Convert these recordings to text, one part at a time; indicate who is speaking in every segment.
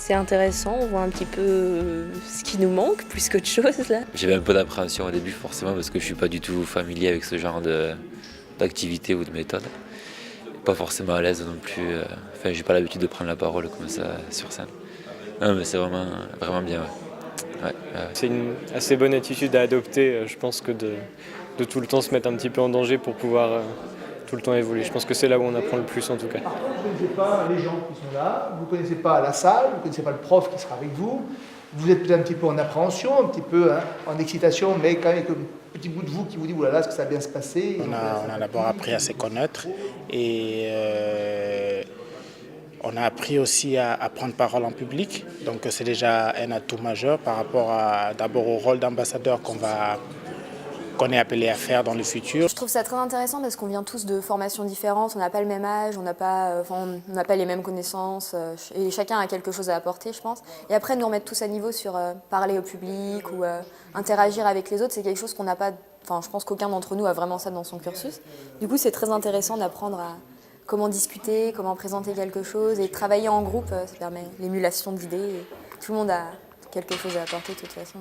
Speaker 1: C'est intéressant, on voit un petit peu ce qui nous manque, plus qu'autre chose là.
Speaker 2: J'avais un peu d'appréhension au début forcément parce que je suis pas du tout familier avec ce genre d'activité ou de méthode. Pas forcément à l'aise non plus, j'ai pas l'habitude de prendre la parole comme ça sur scène. Non mais c'est vraiment, vraiment bien, ouais.
Speaker 3: C'est une assez bonne attitude à adopter, je pense que de tout le temps se mettre un petit peu en danger pour pouvoir tout le temps évoluer. Je pense que c'est là où on apprend le plus en tout cas.
Speaker 4: Vous ne connaissez pas les gens qui sont là, vous ne connaissez pas la salle, vous ne connaissez pas le prof qui sera avec vous. Vous êtes peut-être un petit peu en appréhension, un petit peu en excitation, mais quand même avec un petit bout de vous qui vous dit « oulala, est-ce que ça va bien se passer ?»
Speaker 5: On a d'abord appris à se connaître et on a appris aussi à prendre parole en public. Donc c'est déjà un atout majeur par rapport d'abord au rôle d'ambassadeur qu'on est appelé à faire dans le futur.
Speaker 6: Je trouve ça très intéressant parce qu'on vient tous de formations différentes, on n'a pas le même âge, on n'a pas les mêmes connaissances et chacun a quelque chose à apporter, je pense. Et après, nous remettre tous à niveau sur parler au public ou interagir avec les autres, c'est quelque chose qu'on n'a pas, je pense qu'aucun d'entre nous a vraiment ça dans son cursus. Du coup, c'est très intéressant d'apprendre à comment discuter, comment présenter quelque chose et travailler en groupe, ça permet l'émulation d'idées. Tout le monde a quelque chose à apporter de toute façon.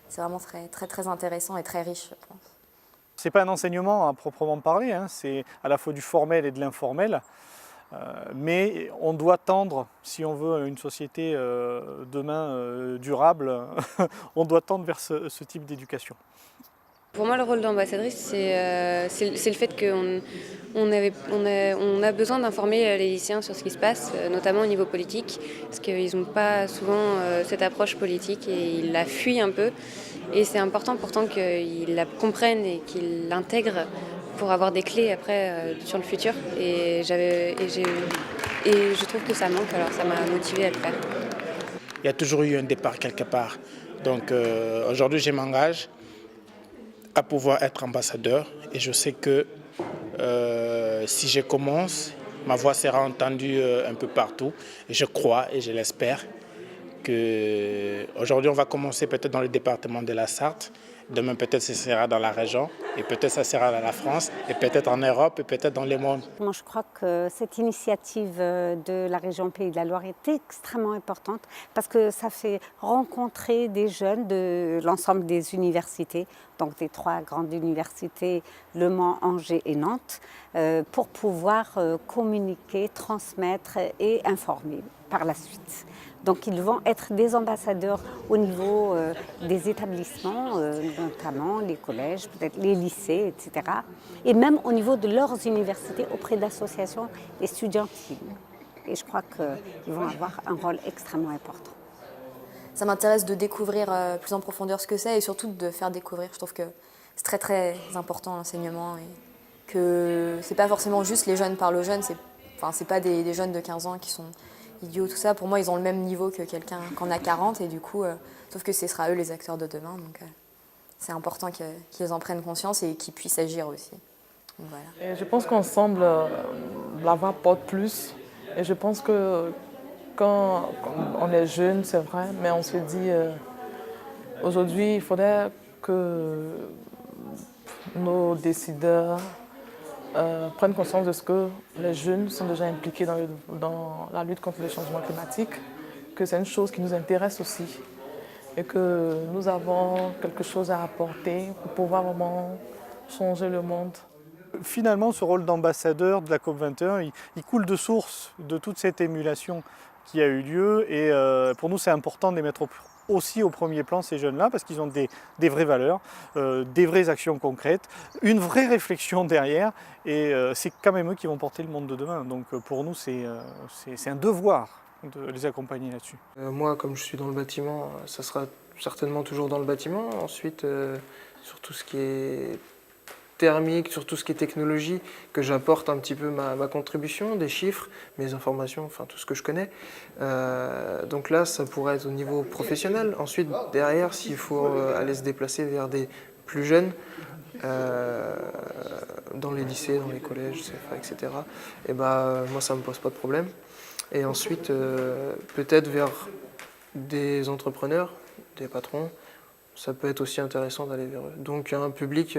Speaker 6: C'est vraiment très intéressant et très riche, je pense.
Speaker 7: Ce n'est pas un enseignement à proprement parler, c'est à la fois du formel et de l'informel. Mais on doit tendre, si on veut une société demain durable, on doit tendre vers ce type d'éducation.
Speaker 8: Pour moi, le rôle d'ambassadrice, c'est le fait qu'on a besoin d'informer les lycéens sur ce qui se passe, notamment au niveau politique, parce qu'ils n'ont pas souvent cette approche politique et ils la fuient un peu. Et c'est important pourtant qu'ils la comprennent et qu'ils l'intègrent pour avoir des clés après sur le futur. Et je trouve que ça manque, alors ça m'a motivée à le faire.
Speaker 5: Il y a toujours eu un départ quelque part. Donc aujourd'hui, je m'engage à pouvoir être ambassadeur et je sais que si je commence, ma voix sera entendue un peu partout et je crois et je l'espère qu'aujourd'hui on va commencer peut-être dans le département de la Sarthe, demain peut-être ce sera dans la région et peut-être ça sera dans la France et peut-être en Europe et peut-être dans le monde.
Speaker 9: Moi je crois que cette initiative de la région Pays de la Loire est extrêmement importante parce que ça fait rencontrer des jeunes de l'ensemble des universités, donc des 3 grandes universités, Le Mans, Angers et Nantes, pour pouvoir communiquer, transmettre et informer par la suite. Donc ils vont être des ambassadeurs au niveau des établissements, notamment les collèges, peut-être les lycées, etc. Et même au niveau de leurs universités auprès d'associations estudiantines. Et je crois qu'ils vont avoir un rôle extrêmement important.
Speaker 6: Ça m'intéresse de découvrir plus en profondeur ce que c'est et surtout de faire découvrir. Je trouve que c'est très important l'enseignement et que c'est pas forcément juste les jeunes parlent aux jeunes, c'est pas des jeunes de 15 ans qui sont idiots, tout ça. Pour moi, ils ont le même niveau que quelqu'un qu'en a 40 et du coup, sauf que ce sera eux les acteurs de demain. Donc c'est important qu'ils en prennent conscience et qu'ils puissent agir aussi. Donc, voilà.
Speaker 10: Et je pense qu'ensemble, la voix porte plus. Et je pense que quand on est jeune, c'est vrai, mais on se dit aujourd'hui, il faudrait que nos décideurs prennent conscience de ce que les jeunes sont déjà impliqués dans la lutte contre le changement climatique, que c'est une chose qui nous intéresse aussi et que nous avons quelque chose à apporter pour pouvoir vraiment changer le monde.
Speaker 7: Finalement, ce rôle d'ambassadeur de la COP21, il coule de source de toute cette émulation qui a eu lieu et pour nous c'est important de les mettre aussi au premier plan ces jeunes-là parce qu'ils ont des vraies valeurs, des vraies actions concrètes, une vraie réflexion derrière et c'est quand même eux qui vont porter le monde de demain. Donc pour nous c'est un devoir de les accompagner là-dessus.
Speaker 11: Moi comme je suis dans le bâtiment, ça sera certainement toujours dans le bâtiment. Ensuite sur tout ce qui est thermique, sur tout ce qui est technologie, que j'apporte un petit peu ma contribution, des chiffres, mes informations, enfin tout ce que je connais. Donc là, ça pourrait être au niveau professionnel. Ensuite, derrière, s'il faut aller se déplacer vers des plus jeunes, dans les lycées, dans les collèges, etc., et moi, ça ne me pose pas de problème. Et ensuite, peut-être vers des entrepreneurs, des patrons, ça peut être aussi intéressant d'aller vers eux. Donc un public,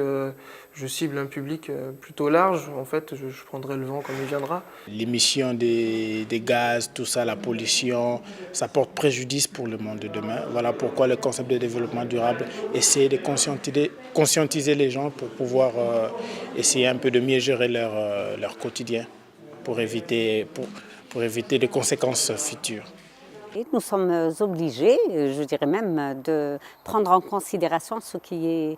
Speaker 11: je cible un public plutôt large, en fait, je prendrai le vent comme il viendra.
Speaker 5: L'émission des gaz, tout ça, la pollution, ça porte préjudice pour le monde de demain. Voilà pourquoi le concept de développement durable essaie de conscientiser les gens pour pouvoir essayer un peu de mieux gérer leur quotidien pour éviter des conséquences futures.
Speaker 9: Et nous sommes obligés, je dirais même, de prendre en considération ce qui est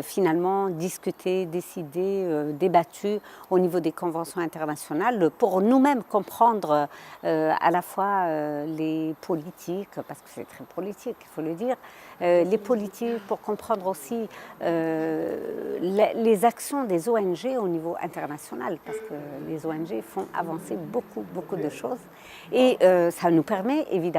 Speaker 9: finalement discuté, décidé, débattu au niveau des conventions internationales pour nous-mêmes comprendre à la fois les politiques, parce que c'est très politique, il faut le dire, les politiques pour comprendre aussi les actions des ONG au niveau international, parce que les ONG font avancer beaucoup de choses. Et ça nous permet évidemment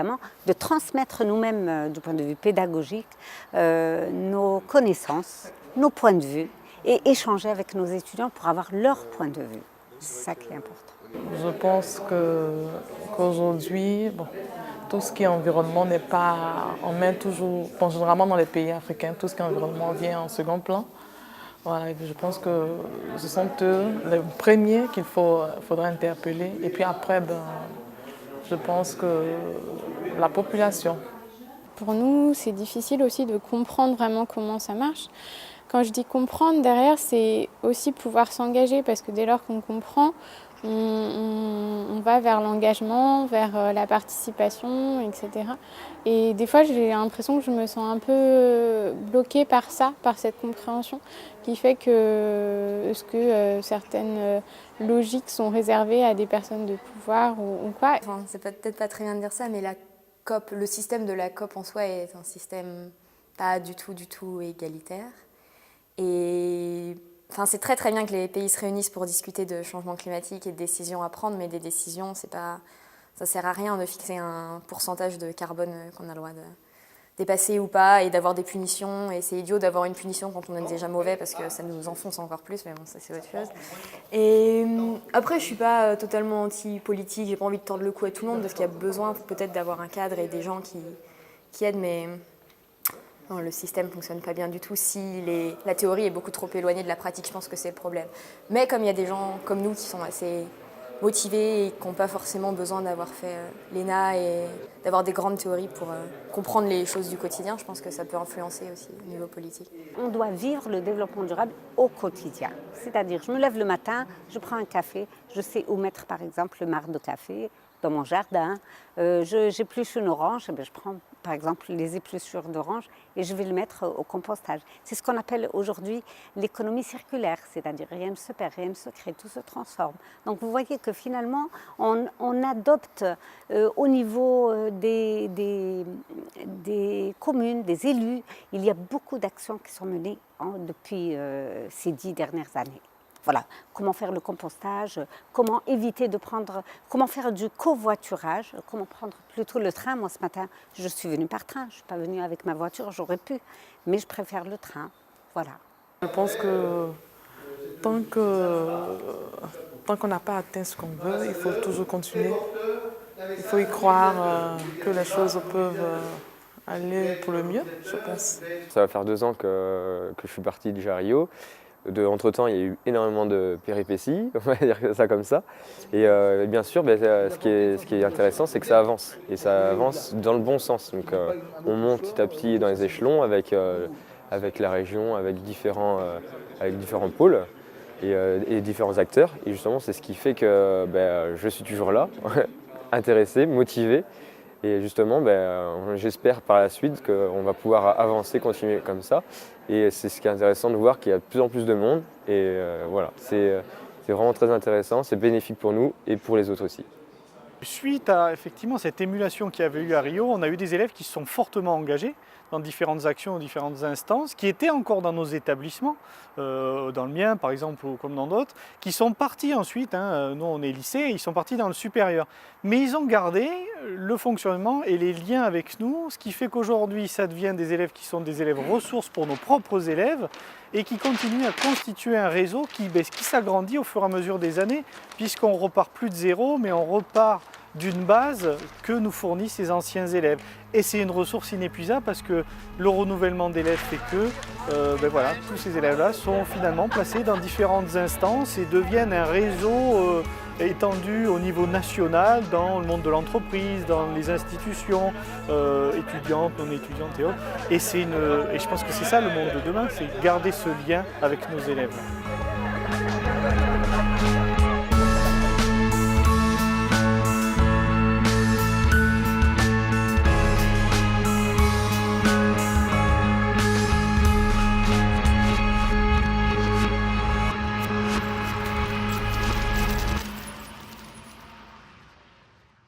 Speaker 9: de transmettre nous-mêmes, du point de vue pédagogique, nos connaissances, nos points de vue, et échanger avec nos étudiants pour avoir leur point de vue. C'est ça qui est important.
Speaker 10: Je pense qu'aujourd'hui, tout ce qui est environnement n'est pas, on met toujours, généralement dans les pays africains, tout ce qui est environnement vient en second plan. Voilà, je pense que ce sont eux les premiers qu'il faudra interpeller. Et puis après, je pense que la population.
Speaker 12: Pour nous, c'est difficile aussi de comprendre vraiment comment ça marche. Quand je dis comprendre, derrière, c'est aussi pouvoir s'engager, parce que dès lors qu'on comprend, on va vers l'engagement, vers la participation, etc. Et des fois, j'ai l'impression que je me sens un peu bloquée par ça, par cette compréhension, qui fait que certaines logiques sont réservées à des personnes de pouvoir ou quoi.
Speaker 6: Enfin, c'est peut-être pas très bien de dire ça, mais la COP, le système de la COP en soi est un système pas du tout égalitaire. Et enfin, c'est très bien que les pays se réunissent pour discuter de changement climatique et de décisions à prendre, mais des décisions, ça sert à rien de fixer un pourcentage de carbone qu'on a le droit de dépasser ou pas, et d'avoir des punitions. Et c'est idiot d'avoir une punition quand on est déjà mauvais, parce que ça nous enfonce encore plus, mais bon, ça c'est autre chose. Et après, je suis pas totalement anti-politique, j'ai pas envie de tordre le cou à tout le monde, parce qu'il y a besoin peut-être d'avoir un cadre et des gens qui aident, mais non, le système ne fonctionne pas bien du tout. Si la théorie est beaucoup trop éloignée de la pratique, je pense que c'est le problème. Mais comme il y a des gens comme nous qui sont assez motivés et qui n'ont pas forcément besoin d'avoir fait l'ENA et d'avoir des grandes théories pour comprendre les choses du quotidien, je pense que ça peut influencer aussi au niveau politique.
Speaker 9: On doit vivre le développement durable au quotidien. C'est-à-dire, je me lève le matin, je prends un café, je sais où mettre par exemple le marc de café dans mon jardin. J'épluche une orange, je prends par exemple les épluchures d'orange et je vais le mettre au compostage. C'est ce qu'on appelle aujourd'hui l'économie circulaire, c'est-à-dire rien ne se perd, rien ne se crée, tout se transforme. Donc vous voyez que finalement on adopte au niveau des communes, des élus, il y a beaucoup d'actions qui sont menées depuis ces 10 dernières années. Voilà, comment faire le compostage, comment éviter comment faire du covoiturage, comment prendre plutôt le train. Moi ce matin, je suis venue par train, je ne suis pas venue avec ma voiture, j'aurais pu, mais je préfère le train, voilà.
Speaker 10: Je pense que tant qu'on n'a pas atteint ce qu'on veut, il faut toujours continuer. Il faut y croire que les choses peuvent aller pour le mieux, je pense.
Speaker 13: Ça va faire 2 ans que je suis parti déjà à Rio. Entre-temps, il y a eu énormément de péripéties, on va dire ça comme ça. Et bien sûr, ce qui est intéressant, c'est que ça avance. Et ça avance dans le bon sens. Donc on monte petit à petit dans les échelons avec la région, avec différents pôles et différents acteurs. Et justement, c'est ce qui fait que je suis toujours là, intéressé, motivé. Et justement, j'espère par la suite qu'on va pouvoir avancer, continuer comme ça. Et c'est ce qui est intéressant de voir qu'il y a de plus en plus de monde. Et voilà, c'est vraiment très intéressant, c'est bénéfique pour nous et pour les autres aussi.
Speaker 7: Suite à effectivement cette émulation qu'il y avait eu à Rio, on a eu des élèves qui se sont fortement engagés dans différentes actions, différentes instances, qui étaient encore dans nos établissements, dans le mien par exemple ou comme dans d'autres, qui sont partis ensuite, nous on est lycée, ils sont partis dans le supérieur. Mais ils ont gardé le fonctionnement et les liens avec nous, ce qui fait qu'aujourd'hui ça devient des élèves qui sont des élèves ressources pour nos propres élèves et qui continuent à constituer un réseau qui s'agrandit au fur et à mesure des années, puisqu'on repart plus de zéro, mais on repart d'une base que nous fournissent ces anciens élèves. Et c'est une ressource inépuisable parce que le renouvellement d'élèves fait que voilà, tous ces élèves-là sont finalement placés dans différentes instances et deviennent un réseau étendu au niveau national dans le monde de l'entreprise, dans les institutions étudiantes, non étudiantes et autres. Et je pense que c'est ça le monde de demain, c'est garder ce lien avec nos élèves.